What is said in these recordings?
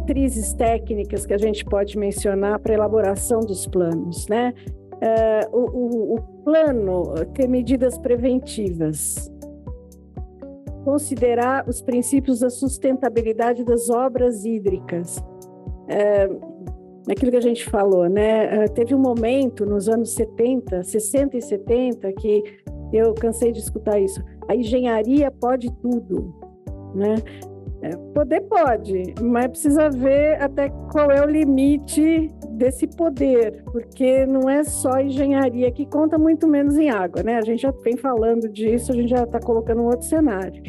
diretrizes técnicas que a gente pode mencionar para a elaboração dos planos, né? O plano ter medidas preventivas, considerar os princípios da sustentabilidade das obras hídricas. Aquilo que a gente falou, né? Teve um momento nos anos 60 e 70, que eu cansei de escutar isso. A engenharia pode tudo, né? Poder pode, mas precisa ver até qual é o limite desse poder, porque não é só a engenharia que conta, muito menos em água, né? A gente já vem falando disso, a gente já está colocando um outro cenário.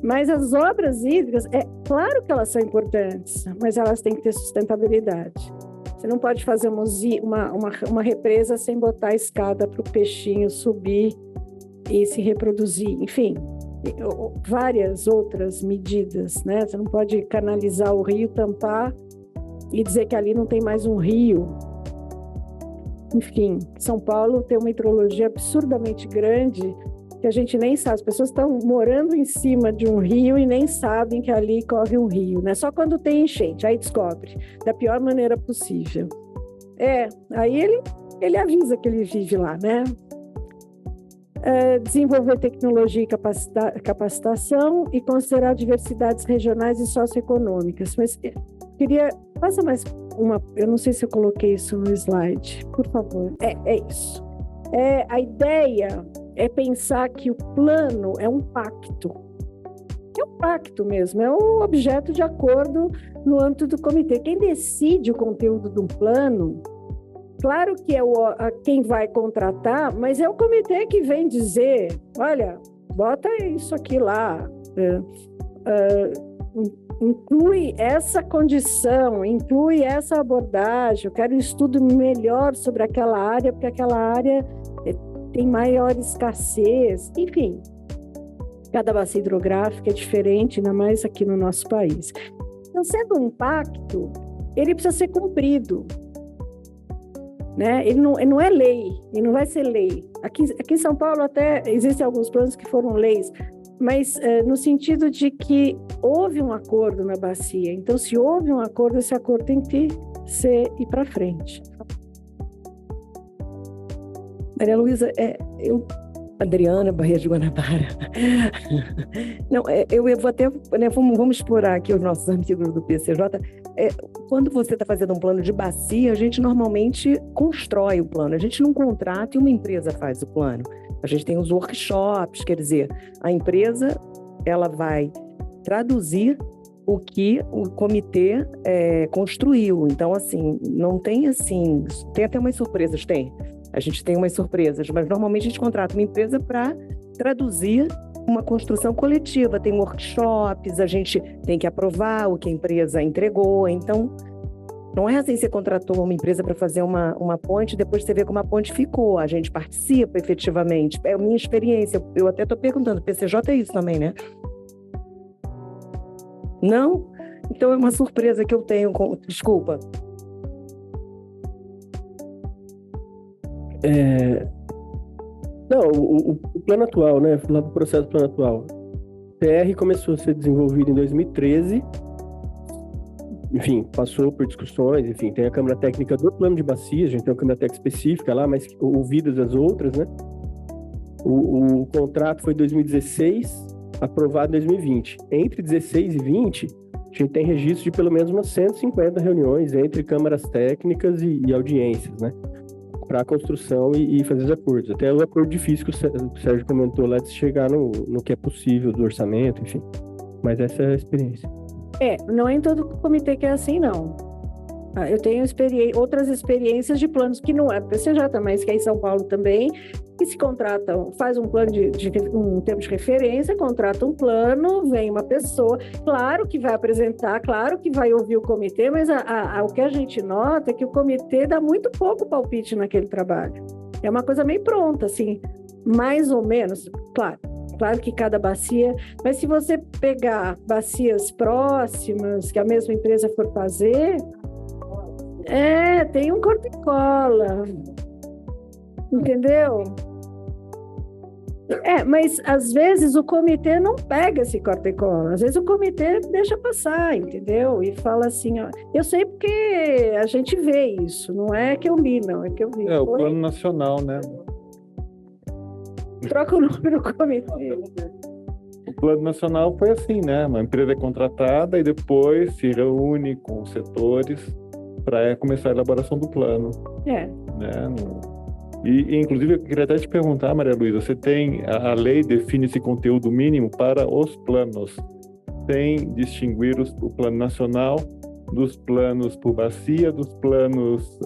Mas as obras hídricas, é claro que elas são importantes, mas elas têm que ter sustentabilidade. Você não pode fazer uma represa sem botar a escada para o peixinho subir e se reproduzir, enfim, várias outras medidas, né? Você não pode canalizar o rio, tampar e dizer que ali não tem mais um rio. Enfim, São Paulo tem uma hidrologia absurdamente grande que a gente nem sabe. As pessoas estão morando em cima de um rio e nem sabem que ali corre um rio, né? Só quando tem enchente, aí descobre da pior maneira possível. Aí ele avisa que ele vive lá, né? Desenvolver tecnologia e capacitação e considerar diversidades regionais e socioeconômicas. Mas passa mais uma, eu não sei se eu coloquei isso no slide, por favor. É isso. A ideia é pensar que o plano é um pacto. É um pacto mesmo, é um objeto de acordo no âmbito do comitê. Quem decide o conteúdo de um plano, claro que é quem vai contratar, mas é o comitê que vem dizer, olha, bota isso aqui lá, inclui essa condição, inclui essa abordagem, eu quero um estudo melhor sobre aquela área, porque aquela área tem maior escassez, enfim. Cada bacia hidrográfica é diferente, ainda mais aqui no nosso país. Então, sendo um pacto, ele precisa ser cumprido. Né? Ele não é lei, ele não vai ser lei. Aqui em São Paulo até existem alguns planos que foram leis, mas no sentido de que houve um acordo na bacia. Então, se houve um acordo, esse acordo tem que ir para frente. Maria Luísa, Adriana Barreira de Guanabara. Não, eu vou até, né, vamos explorar aqui os nossos amigos do PCJ. Quando você está fazendo um plano de bacia, a gente normalmente constrói o plano, a gente não contrata e uma empresa faz o plano. A gente tem os workshops, quer dizer, a empresa ela vai traduzir o que o comitê construiu. Então, assim, não tem assim, tem até umas surpresas, a gente tem umas surpresas, mas normalmente a gente contrata uma empresa para traduzir uma construção coletiva. Tem workshops, a gente tem que aprovar o que a empresa entregou. Então, não é assim, você contratou uma empresa para fazer uma ponte, depois você vê como a ponte ficou. A gente participa efetivamente. É a minha experiência. Eu até estou perguntando, PCJ é isso também, né? Não? Então é uma surpresa que eu tenho. Desculpa. Não, o plano atual, né? Lá para o processo do plano atual. O PR começou a ser desenvolvido em 2013. Enfim, passou por discussões, enfim, tem a Câmara Técnica do Plano de Bacia, a gente tem uma Câmara Técnica específica lá, mas ouvidas as outras, né? O contrato foi em 2016, aprovado em 2020. Entre 16 e 20, a gente tem registro de pelo menos umas 150 reuniões entre câmaras técnicas e audiências, né? Para a construção e fazer os acordos. Até o acordo difícil que o Sérgio comentou lá de chegar no que é possível do orçamento, enfim. Mas essa é a experiência. Não é em todo comitê que é assim, não. Eu tenho outras experiências de planos que não é do PCJ, mas que é em São Paulo também, que se contratam, faz um plano um tempo de referência, contrata um plano, vem uma pessoa, claro que vai apresentar, claro que vai ouvir o comitê, mas o que a gente nota é que o comitê dá muito pouco palpite naquele trabalho. É uma coisa meio pronta, assim, mais ou menos, claro que cada bacia, mas se você pegar bacias próximas, que a mesma empresa for fazer, tem um corta e cola, entendeu? Mas às vezes o comitê não pega esse corta e cola, às vezes o comitê deixa passar, entendeu? E fala assim, ó, eu sei porque a gente vê isso, não é que eu li, não, é que eu vi. O plano nacional, né? Troca o número do comitê. O plano nacional foi assim, né? Uma empresa é contratada e depois se reúne com os setores para começar a elaboração do plano. Né? E, inclusive, eu queria até te perguntar, Maria Luísa, você tem, a lei define esse conteúdo mínimo para os planos, sem distinguir o plano nacional dos planos por bacia, dos planos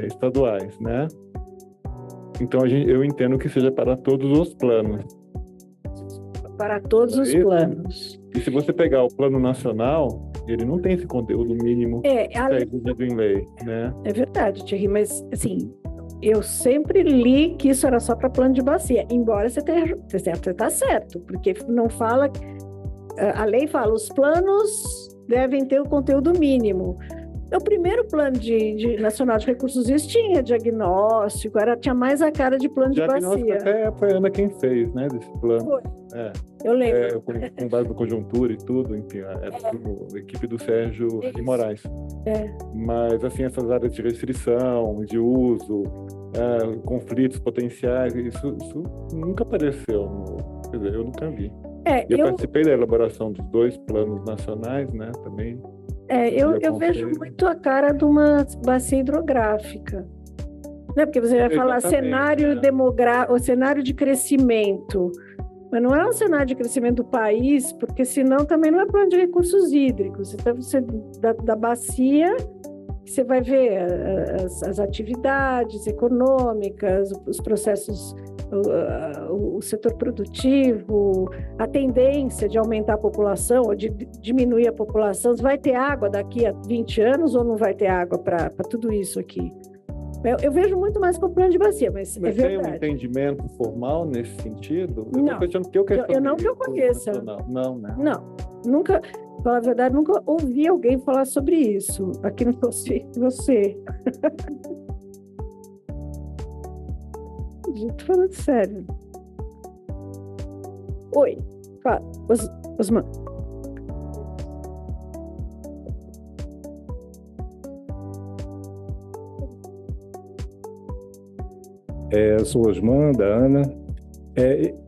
estaduais, né? Então, eu entendo que seja para todos os planos. Para todos os planos. E se você pegar o plano nacional, ele não tem esse conteúdo mínimo que é exigido em lei, né? É verdade, Thierry, mas, assim, eu sempre li que isso era só para plano de bacia, embora você está certo, porque não fala, a lei fala, os planos devem ter o conteúdo mínimo. O primeiro plano nacional de recursos hídricos tinha diagnóstico, tinha mais a cara de plano de bacia. Até foi a Ana quem fez, né, desse plano. Foi. Eu lembro. Com base na conjuntura e tudo, enfim, a equipe do Sérgio de Moraes. Mas, assim, essas áreas de restrição, de uso, conflitos potenciais, isso nunca apareceu, quer dizer, eu nunca vi. Eu participei da elaboração dos 2 planos nacionais, né, também. Eu vejo muito a cara de uma bacia hidrográfica. Né? Porque você vai falar cenário demográfico, o cenário de crescimento. Mas não é um cenário de crescimento do país, porque senão também não é plano de recursos hídricos. Então, da bacia, você vai ver as atividades econômicas, os processos, o setor produtivo, a tendência de aumentar a população ou de diminuir a população. Vai ter água daqui a 20 anos ou não vai ter água para tudo isso aqui? Eu vejo muito mais como plano de bacia, mas é verdade. Mas tem um entendimento formal nesse sentido? Não. Eu não que eu conheça. Não, né? Não, nunca, para falar a verdade, nunca ouvi alguém falar sobre isso aqui no você. Tô falando sério. Oi, fala, Osman. Eu sou Osman, da Ana.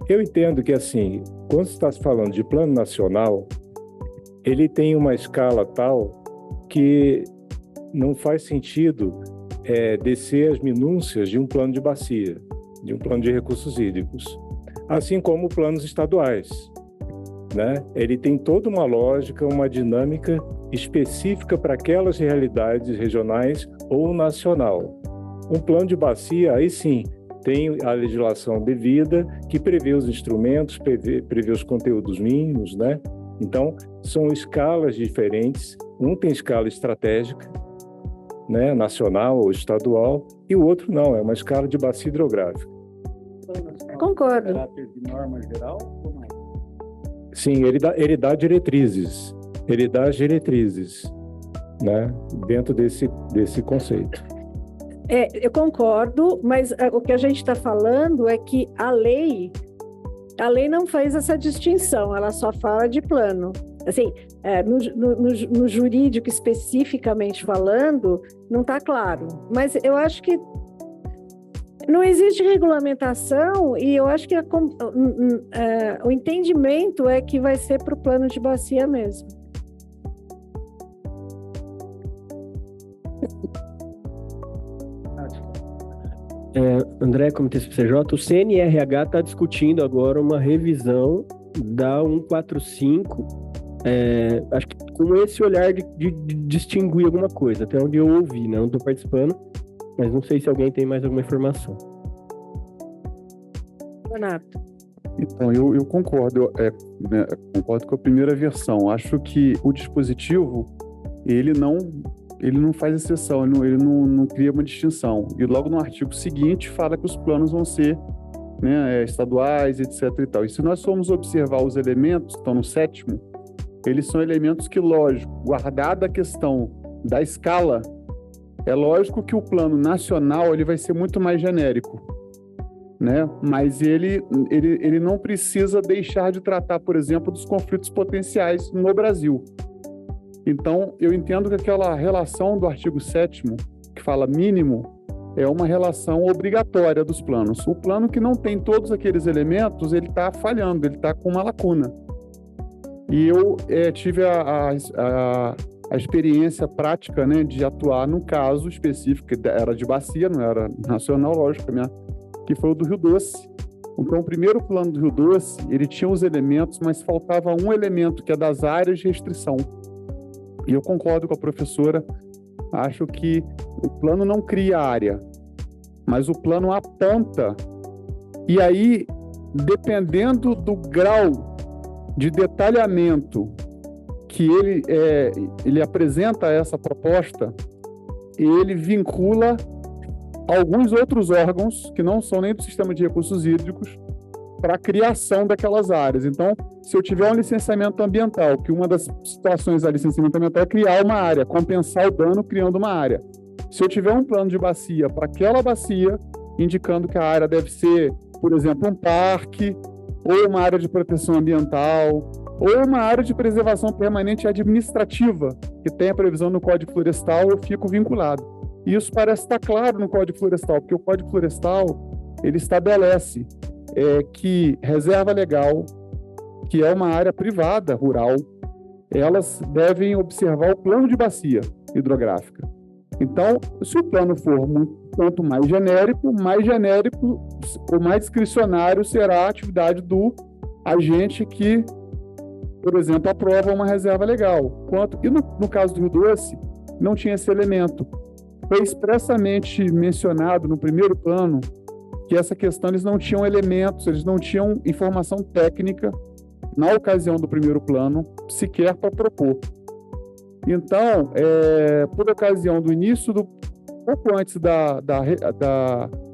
Eu entendo que, assim, quando você está falando de plano nacional, ele tem uma escala tal que não faz sentido descer as minúcias de um plano de bacia, de um plano de recursos hídricos, assim como planos estaduais, né? Ele tem toda uma lógica, uma dinâmica específica para aquelas realidades regionais ou nacional. Um plano de bacia, aí sim, tem a legislação devida, que prevê os instrumentos, prevê os conteúdos mínimos, né? Então, são escalas diferentes. Um tem escala estratégica, né, nacional ou estadual, e o outro não, é uma escala de bacia hidrográfica. Concordo. Caráter de norma geral ou não? Sim, ele dá diretrizes. Ele dá as diretrizes, né, dentro desse conceito. Eu concordo, mas o que a gente está falando é que a lei não faz essa distinção, ela só fala de plano. Assim, no jurídico especificamente falando, não está claro. Mas eu acho que não existe regulamentação e eu acho que o entendimento é que vai ser para o plano de bacia mesmo. André, Comitê CPCJ, o CNRH está discutindo agora uma revisão da 145, acho que com esse olhar de distinguir alguma coisa, até onde eu ouvi, né? Não estou participando, mas não sei se alguém tem mais alguma informação. Renato. Então, eu concordo, concordo com a primeira versão. Acho que o dispositivo, ele não faz exceção, ele não cria uma distinção. E logo no artigo seguinte fala que os planos vão ser, né, estaduais, etc. e tal. E se nós formos observar os elementos que estão no 7º, eles são elementos que, lógico, guardada a questão da escala, é lógico que o plano nacional ele vai ser muito mais genérico, né? Mas ele não precisa deixar de tratar, por exemplo, dos conflitos potenciais no Brasil. Então, eu entendo que aquela relação do artigo 7º, que fala mínimo, é uma relação obrigatória dos planos. O plano que não tem todos aqueles elementos, ele está falhando, ele está com uma lacuna. E eu tive a experiência prática, né, de atuar num caso específico, que era de bacia, não era nacional, lógico, que foi o do Rio Doce. Então, o primeiro plano do Rio Doce, ele tinha os elementos, mas faltava um elemento, que é das áreas de restrição. E eu concordo com a professora, acho que o plano não cria área, mas o plano aponta. E aí, dependendo do grau de detalhamento que ele apresenta essa proposta, ele vincula alguns outros órgãos que não são nem do sistema de recursos hídricos para a criação daquelas áreas. Então, se eu tiver um licenciamento ambiental, que uma das situações da licenciamento ambiental é criar uma área, compensar o dano criando uma área. Se eu tiver um plano de bacia para aquela bacia, indicando que a área deve ser, por exemplo, um parque, ou uma área de proteção ambiental, ou uma área de preservação permanente administrativa, que tem a previsão no Código Florestal, eu fico vinculado. E isso parece estar claro no Código Florestal, porque o Código Florestal, ele estabelece que reserva legal, que é uma área privada, rural, elas devem observar o plano de bacia hidrográfica. Então, se o plano for quanto mais genérico, ou mais discricionário será a atividade do agente que, por exemplo, aprova uma reserva legal. E no caso do Rio Doce, não tinha esse elemento. Foi expressamente mencionado no primeiro plano que essa questão, eles não tinham elementos, eles não tinham informação técnica na ocasião do primeiro plano, sequer para propor. Então, por ocasião do início pouco antes da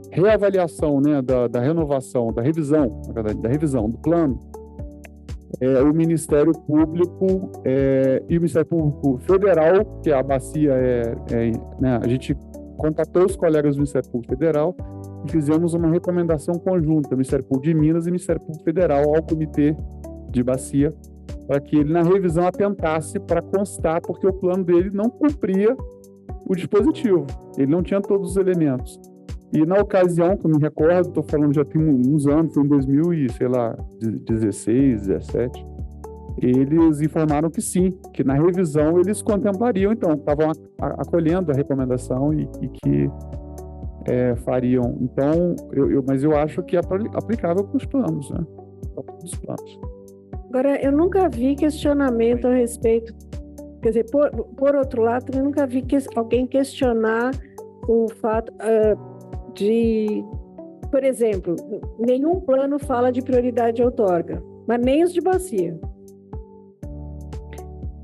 reavaliação, né, da renovação, da revisão, na verdade, da revisão do plano, o Ministério Público e o Ministério Público Federal, que a bacia né, a gente contatou os colegas do Ministério Público Federal e fizemos uma recomendação conjunta, Ministério Público de Minas e Ministério Público Federal, ao Comitê de Bacia, para que ele, na revisão, atentasse para constar, porque o plano dele não cumpria o dispositivo, ele não tinha todos os elementos. E na ocasião, que eu me recordo, estou falando já tem uns anos, foi em 2016, 17, eles informaram que sim, que na revisão eles contemplariam, então, estavam acolhendo a recomendação e que fariam. Então, mas eu acho que é aplicável para os planos, né? Para todos os planos. Agora, eu nunca vi questionamento a respeito, quer dizer, por outro lado, eu nunca vi alguém questionar o fato de, por exemplo, nenhum plano fala de prioridade de outorga, mas nem os de bacia.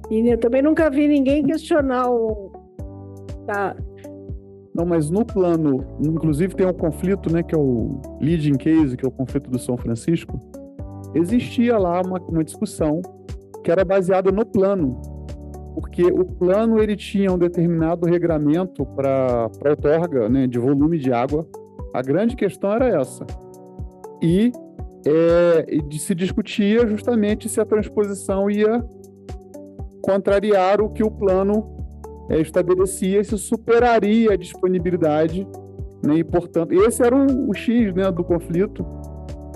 E eu também nunca vi ninguém questionar Não, mas no plano, inclusive tem um conflito, né, que é o leading case, que é o conflito do São Francisco. Existia lá uma discussão que era baseada no plano, porque o plano ele tinha um determinado regramento para outorga, né, de volume de água. A grande questão era essa. E se discutia justamente se a transposição ia contrariar o que o plano estabelecia, se superaria a disponibilidade, né, e, portanto, esse era o X, né, do conflito,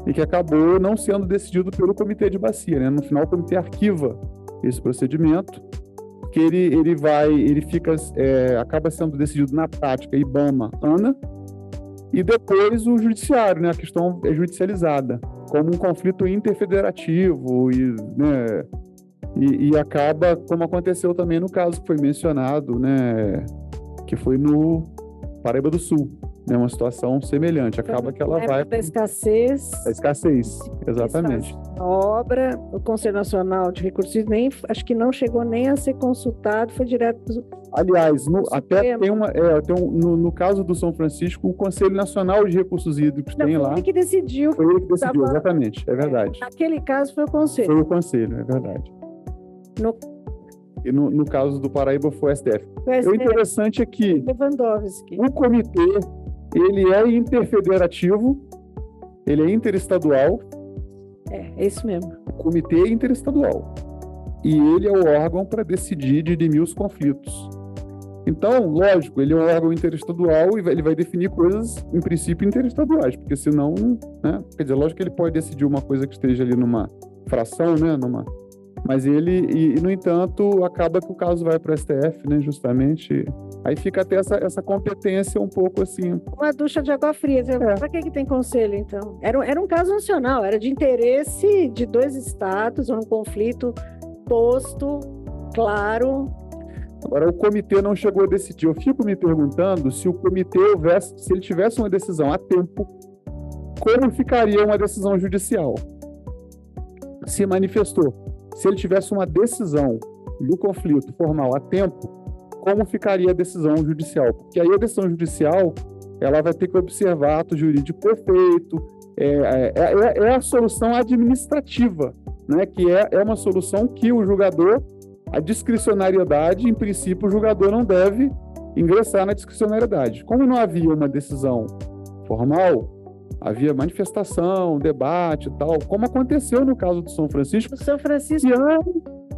e que acabou não sendo decidido pelo Comitê de Bacia, né? No final, o Comitê arquiva esse procedimento, porque ele acaba sendo decidido na prática IBAMA, ANA, e depois o Judiciário, né? A questão é judicializada, como um conflito interfederativo, né? E acaba, como aconteceu também no caso que foi mencionado, né, que foi no Paraíba do Sul, né, uma situação semelhante. Acaba que ela vai... Da escassez. Da escassez, exatamente. A obra, o Conselho Nacional de Recursos Hídricos, acho que não chegou nem a ser consultado, foi direto... Aliás, até tem no caso do São Francisco, o Conselho Nacional de Recursos Hídricos tem lá... Foi ele que decidiu. Foi ele que decidiu, exatamente, é verdade. Naquele caso foi o Conselho. Foi o Conselho, é verdade. E no caso do Paraíba foi o STF. O interessante é que Lewandowski. o comitê ele é interfederativo ele é interestadual. É isso mesmo. O comitê é interestadual. E ele é o órgão para decidir e dirimir os conflitos. Então, lógico, ele é um órgão interestadual e ele vai definir coisas, em princípio, interestaduais, porque senão, né? Quer dizer, lógico que ele pode decidir uma coisa que esteja ali numa fração, né? Mas ele, no entanto, acaba que o caso vai para o STF, né? Justamente. Aí fica até essa competência um pouco assim. Uma ducha de água fria. Para que tem conselho, então? Era um caso nacional, era de interesse de 2 estados, um conflito posto, claro. Agora, o comitê não chegou a decidir. Eu fico me perguntando se o comitê se ele tivesse uma decisão a tempo, como ficaria uma decisão judicial? Se manifestou. Se ele tivesse uma decisão do conflito formal a tempo, como ficaria a decisão judicial? Porque aí a decisão judicial, ela vai ter que observar ato jurídico perfeito, é a solução administrativa, né? Que é uma solução que o julgador, a discricionariedade, em princípio, o julgador não deve ingressar na discricionariedade. Como não havia uma decisão formal, havia manifestação, debate e tal, como aconteceu no caso do São Francisco. O São Francisco,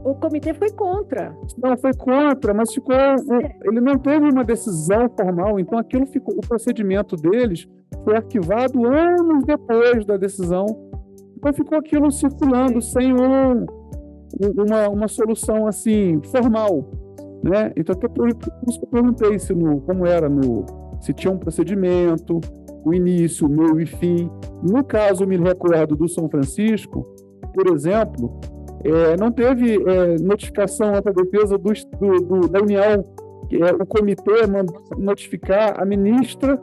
o comitê foi contra. Não, foi contra, mas ele não teve uma decisão formal, então aquilo ficou, o procedimento deles foi arquivado anos depois da decisão. Então ficou aquilo circulando sem uma solução assim formal, né? Então até por isso que eu perguntei se tinha um procedimento, o início, o meio e fim. No caso, me recordo do São Francisco, por exemplo, não teve notificação para a defesa da União. O comitê mandou notificar a ministra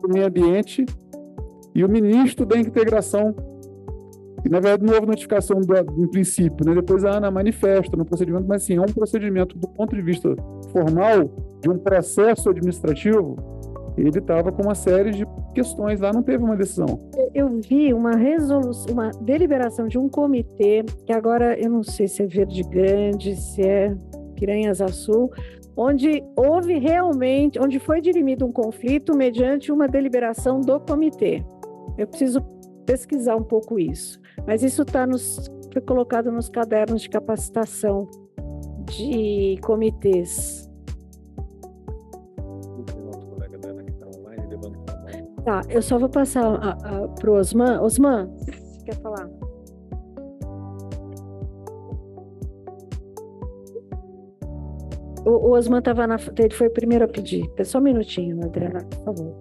do Meio Ambiente e o ministro da Integração. E, na verdade, não houve notificação no princípio, né? Depois a ANA manifesta no procedimento, mas sim, é um procedimento do ponto de vista formal, de um processo administrativo, ele estava com uma série de questões lá, não teve uma decisão. Eu vi uma resolução, uma deliberação de um comitê, que agora eu não sei se é Verde Grande, se é Piranhas Açul, onde foi dirimido um conflito mediante uma deliberação do comitê. Eu preciso pesquisar um pouco isso, mas isso foi colocado nos cadernos de capacitação de comitês. Tá, eu só vou passar para o Osman. Osman, você quer falar? O Osman estava ele foi o primeiro a pedir. Só um minutinho, Adriana, por favor.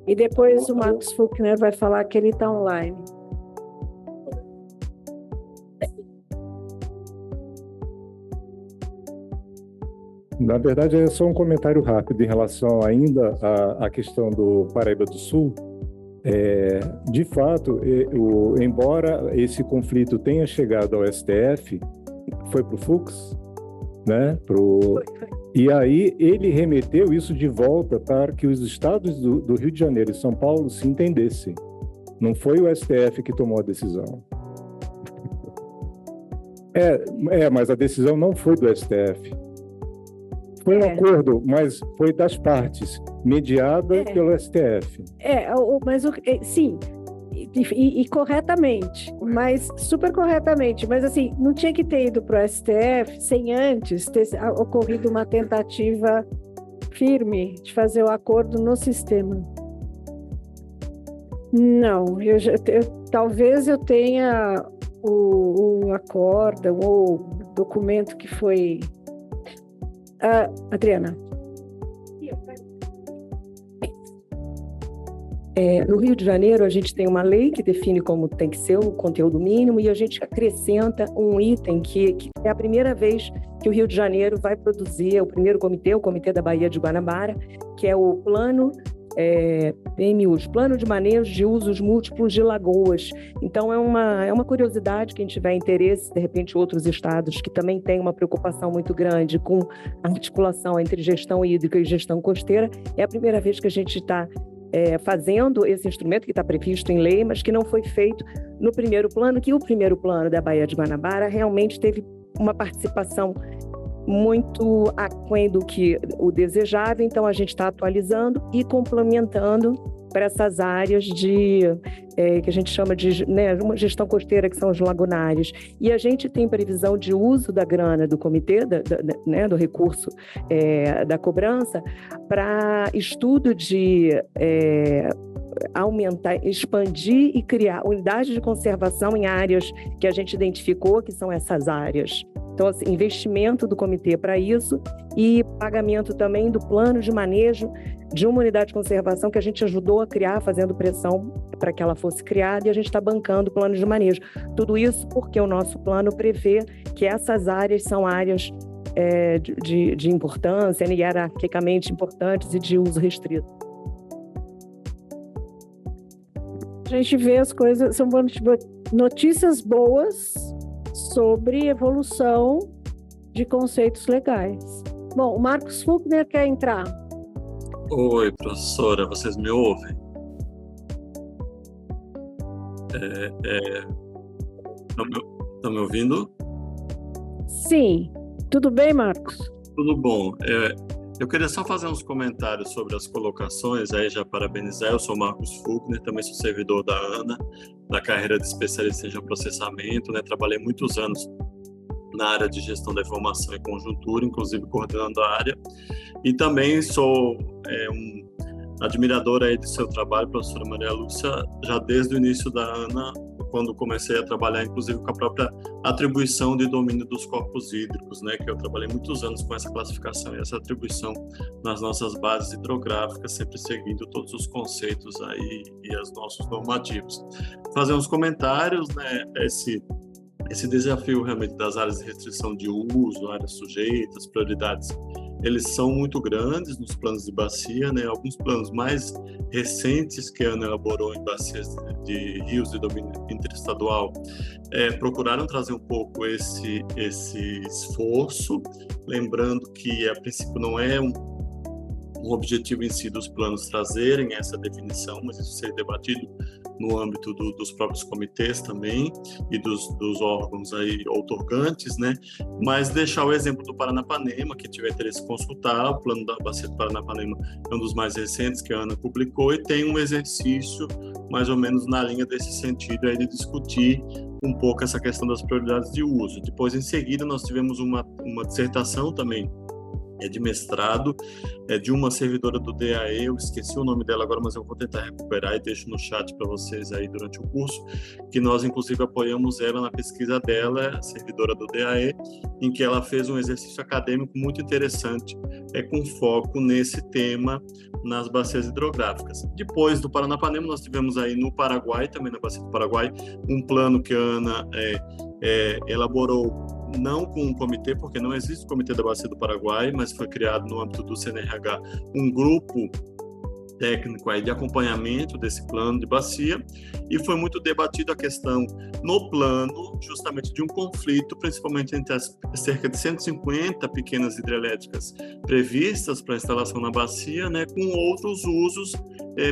E depois o Marcos Faulkner vai falar que ele está online. Na verdade, é só um comentário rápido em relação ainda à questão do Paraíba do Sul. De fato, embora esse conflito tenha chegado ao STF, foi para o Fux, né? E aí ele remeteu isso de volta para que os estados do Rio de Janeiro e São Paulo se entendessem. Não foi o STF que tomou a decisão. Mas a decisão não foi do STF. Foi um acordo, mas foi das partes, mediada pelo STF. Sim, e corretamente, mas super corretamente, mas assim, não tinha que ter ido para o STF sem antes ter ocorrido uma tentativa firme de fazer o acordo no sistema. Não, talvez eu tenha o acórdão ou o documento que foi... Adriana. No Rio de Janeiro, a gente tem uma lei que define como tem que ser o conteúdo mínimo e a gente acrescenta um item que é a primeira vez que o Rio de Janeiro vai produzir o primeiro comitê, o Comitê da Baía de Guanabara, que é o Plano PMUs, Plano de Manejo de Usos Múltiplos de Lagoas. Então, é uma curiosidade, quem tiver interesse, de repente outros estados que também têm uma preocupação muito grande com a articulação entre gestão hídrica e gestão costeira, é a primeira vez que a gente está fazendo esse instrumento que está previsto em lei, mas que não foi feito no primeiro plano, que o primeiro plano da Baía de Guanabara realmente teve uma participação muito aquém do que o desejável, então a gente está atualizando e complementando para essas áreas que a gente chama de, né, uma gestão costeira, que são os lagunares. E a gente tem previsão de uso da grana do comitê, né, do recurso da cobrança, para estudo de aumentar, expandir e criar unidades de conservação em áreas que a gente identificou que são essas áreas. Então, assim, investimento do comitê para isso e pagamento também do plano de manejo de uma unidade de conservação que a gente ajudou a criar, fazendo pressão para que ela fosse criada, e a gente está bancando o plano de manejo. Tudo isso porque o nosso plano prevê que essas áreas são áreas de importância, hierarquicamente importantes e de uso restrito. A gente vê as coisas, são notícias boas sobre evolução de conceitos legais. Bom, o Marcos Fugner quer entrar. Oi, professora, vocês me ouvem? Estão me ouvindo? Sim. Tudo bem, Marcos? Tudo bom. Eu queria só fazer uns comentários sobre as colocações, aí já parabenizar. Eu sou Marcos Fugner, também sou servidor da ANA, da carreira de especialista em geoprocessamento, né? Trabalhei muitos anos na área de gestão da informação e conjuntura, inclusive coordenando a área. E também sou um admirador aí do seu trabalho, professora Maria Lúcia, já desde o início da ANA, quando comecei a trabalhar, inclusive, com a própria atribuição de domínio dos corpos hídricos, né, que eu trabalhei muitos anos com essa classificação e essa atribuição nas nossas bases hidrográficas, sempre seguindo todos os conceitos aí e os nossos normativos. Fazer uns comentários, né, esse desafio realmente das áreas de restrição de uso, áreas sujeitas, prioridades, eles são muito grandes nos planos de bacia, né? Alguns planos mais recentes que a ANA elaborou em bacias de rios de domínio interestadual procuraram trazer um pouco esse esforço, lembrando que a princípio não é um objetivo em si dos planos trazerem essa definição, mas isso ser debatido no âmbito dos próprios comitês também e dos órgãos aí outorgantes, né? Mas deixar o exemplo do Paranapanema, que tiver interesse em consultar, o plano da bacia do Paranapanema é um dos mais recentes que a ANA publicou e tem um exercício mais ou menos na linha desse sentido aí de discutir um pouco essa questão das prioridades de uso. Depois, em seguida, nós tivemos uma dissertação também de mestrado, de uma servidora do DAE, eu esqueci o nome dela agora, mas eu vou tentar recuperar e deixo no chat para vocês aí durante o curso, que nós inclusive apoiamos ela na pesquisa dela, servidora do DAE, em que ela fez um exercício acadêmico muito interessante, com foco nesse tema nas bacias hidrográficas. Depois do Paranapanema, nós tivemos aí no Paraguai, também na bacia do Paraguai, um plano que a ANA elaborou não com um comitê, porque não existe o Comitê da Bacia do Paraguai, mas foi criado no âmbito do CNRH um grupo técnico aí de acompanhamento desse plano de bacia, e foi muito debatido a questão no plano justamente de um conflito, principalmente entre as cerca de 150 pequenas hidrelétricas previstas para instalação na bacia, né, com outros usos,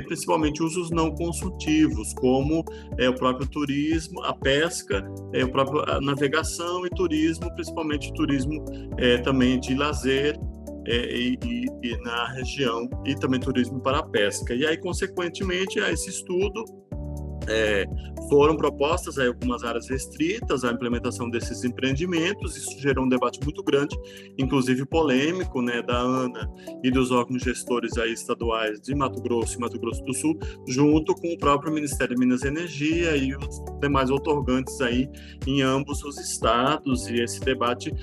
principalmente usos não consultivos, como o próprio turismo, a pesca, a navegação e turismo, principalmente turismo também de lazer, e na região, e também turismo para a pesca. E aí, consequentemente, a esse estudo foram propostas algumas áreas restritas à implementação desses empreendimentos. Isso gerou um debate muito grande, inclusive polêmico, né, da ANA e dos órgãos gestores aí estaduais de Mato Grosso e Mato Grosso do Sul, junto com o próprio Ministério de Minas e Energia e os demais outorgantes aí em ambos os estados. E esse debate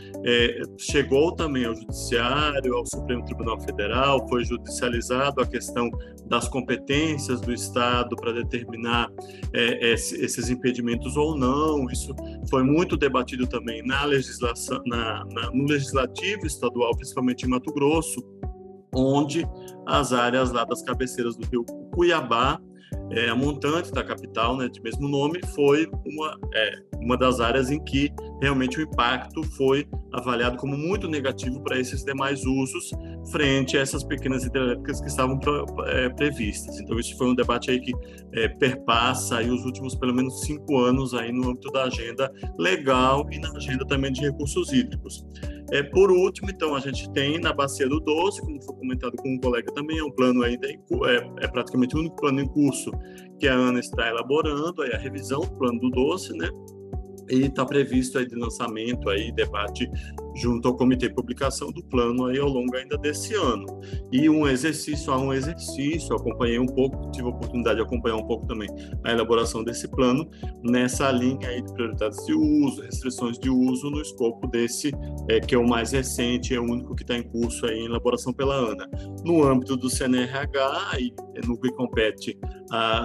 chegou também ao Judiciário, ao Supremo Tribunal Federal, foi judicializado a questão das competências do Estado para determinar esses impedimentos ou não. Isso foi muito debatido também na legislação, no legislativo estadual, principalmente em Mato Grosso, onde as áreas lá das cabeceiras do rio Cuiabá, a montante da capital, né, de mesmo nome, foi uma das áreas em que realmente o impacto foi avaliado como muito negativo para esses demais usos frente a essas pequenas hidrelétricas que estavam previstas. Então, isso foi um debate aí que perpassa aí os últimos pelo menos 5 anos aí no âmbito da agenda legal e na agenda também de recursos hídricos. Por último, então, a gente tem na Bacia do Doce, como foi comentado com um colega também, é um plano ainda é praticamente o único plano em curso que a ANA está elaborando, a revisão do plano do Doce, né? E está previsto aí de lançamento, aí, debate junto ao comitê de publicação do plano aí ao longo ainda desse ano. E um exercício, acompanhei um pouco, tive a oportunidade de acompanhar um pouco também a elaboração desse plano, nessa linha aí de prioridades de uso, restrições de uso, no escopo desse, que é o mais recente, é o único que está em curso aí em elaboração pela ANA. No âmbito do CNRH, e no que compete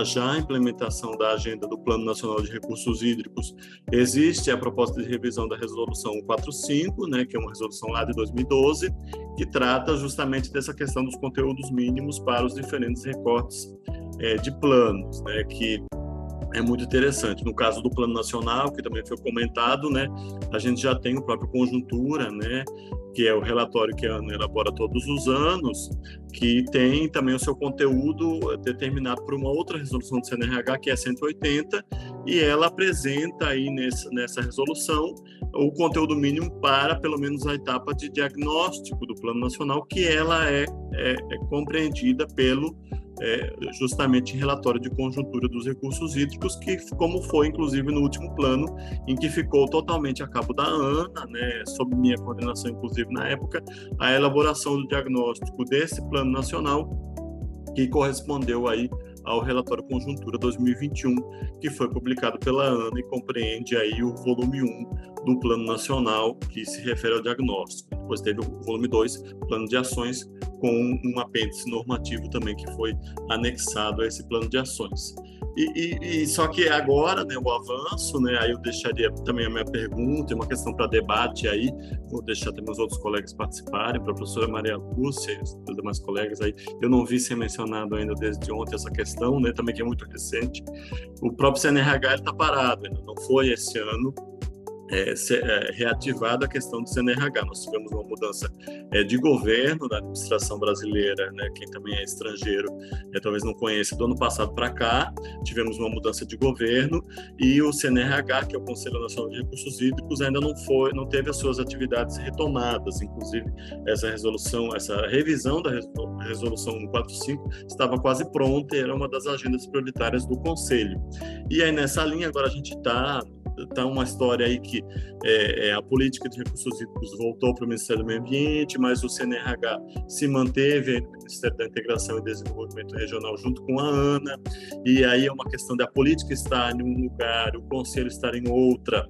já a implementação da agenda do Plano Nacional de Recursos Hídricos, existe a proposta de revisão da Resolução 145, né, que é uma resolução lá de 2012, que trata justamente dessa questão dos conteúdos mínimos para os diferentes recortes de planos, né, que é muito interessante. No caso do Plano Nacional, que também foi comentado, né, a gente já tem o próprio Conjuntura, né, que é o relatório que a ANA elabora todos os anos, que tem também o seu conteúdo determinado por uma outra resolução do CNRH, que é 180, e ela apresenta aí nessa resolução o conteúdo mínimo para, pelo menos, a etapa de diagnóstico do Plano Nacional, que ela é compreendida pelo justamente relatório de conjuntura dos recursos hídricos, que, como foi inclusive no último plano, em que ficou totalmente a cabo da ANA, né, sob minha coordenação inclusive na época, a elaboração do diagnóstico desse plano nacional, que correspondeu aí ao relatório Conjuntura 2021, que foi publicado pela ANA e compreende aí o volume 1 do Plano Nacional, que se refere ao diagnóstico. Depois teve o volume 2, Plano de Ações, com um apêndice normativo também que foi anexado a esse plano de ações. E só que agora, né, o avanço, né, aí eu deixaria também a minha pergunta, uma questão para debate aí, vou deixar também os outros colegas participarem, para a professora Maria Lúcia e os demais colegas aí, eu não vi ser mencionado ainda desde ontem essa questão, né, também que é muito recente. O próprio CNRH está parado, ainda não foi esse ano reativada a questão do CNRH. Nós tivemos uma mudança de governo da administração brasileira, né? Quem também é estrangeiro talvez não conheça, do ano passado para cá tivemos uma mudança de governo e o CNRH, que é o Conselho Nacional de Recursos Hídricos, ainda não teve as suas atividades retomadas. Inclusive essa revisão da resolução 145 estava quase pronta e era uma das agendas prioritárias do Conselho. E aí nessa linha agora a gente está uma história aí que a política de recursos hídricos voltou para o Ministério do Meio Ambiente, mas o CNRH se manteve no Ministério da Integração e Desenvolvimento Regional junto com a ANA, e aí é uma questão da política estar em um lugar, o Conselho estar em outra.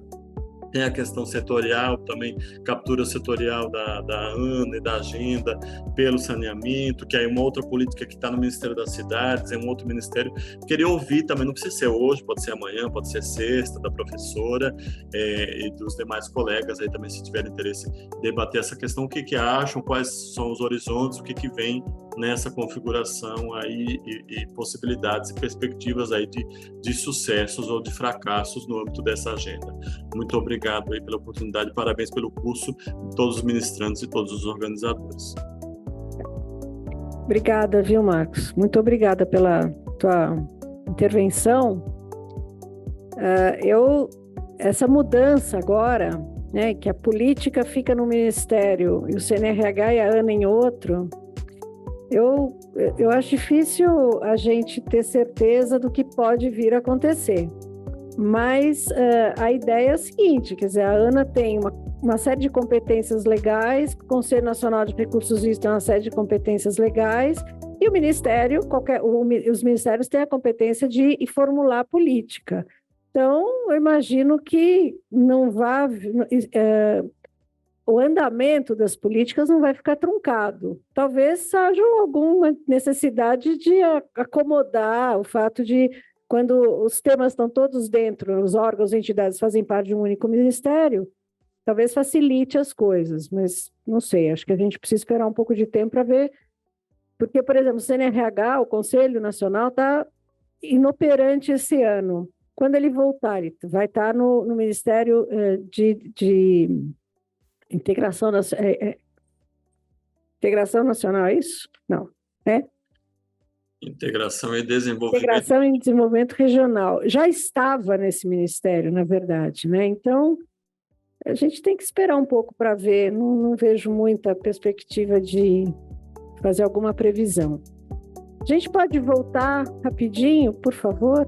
Tem a questão setorial também, captura setorial da ANA e da agenda pelo saneamento, que é uma outra política que está no Ministério das Cidades, é um outro ministério. Queria ouvir também, não precisa ser hoje, pode ser amanhã, pode ser sexta, da professora e dos demais colegas aí também, se tiverem interesse, debater essa questão, o que acham, quais são os horizontes, o que vem nessa configuração aí e possibilidades e perspectivas aí de sucessos ou de fracassos no âmbito dessa agenda. Muito obrigado aí pela oportunidade, parabéns pelo curso, todos os ministrantes e todos os organizadores. Obrigada, viu, Marcos? Muito obrigada pela tua intervenção. Essa mudança agora, né, que a política fica no Ministério e o CNRH e a ANA em outro, eu acho difícil a gente ter certeza do que pode vir a acontecer. Mas a ideia é a seguinte, quer dizer, a ANA tem uma série de competências legais, o Conselho Nacional de Recursos Hídricos tem uma série de competências legais, e o Ministério, os ministérios têm a competência de formular política. Então, eu imagino que não vá... o andamento das políticas não vai ficar truncado. Talvez haja alguma necessidade de acomodar o fato de, quando os temas estão todos dentro, os órgãos e entidades fazem parte de um único ministério, talvez facilite as coisas, mas não sei, acho que a gente precisa esperar um pouco de tempo para ver, porque, por exemplo, o CNRH, o Conselho Nacional, está inoperante esse ano. Quando ele voltar, ele vai estar no Ministério de Integração Nacional, é isso? Não, Integração e Desenvolvimento. Integração e Desenvolvimento Regional. Já estava nesse ministério, na verdade, né? Então, a gente tem que esperar um pouco para ver, não vejo muita perspectiva de fazer alguma previsão. A gente pode voltar rapidinho, por favor?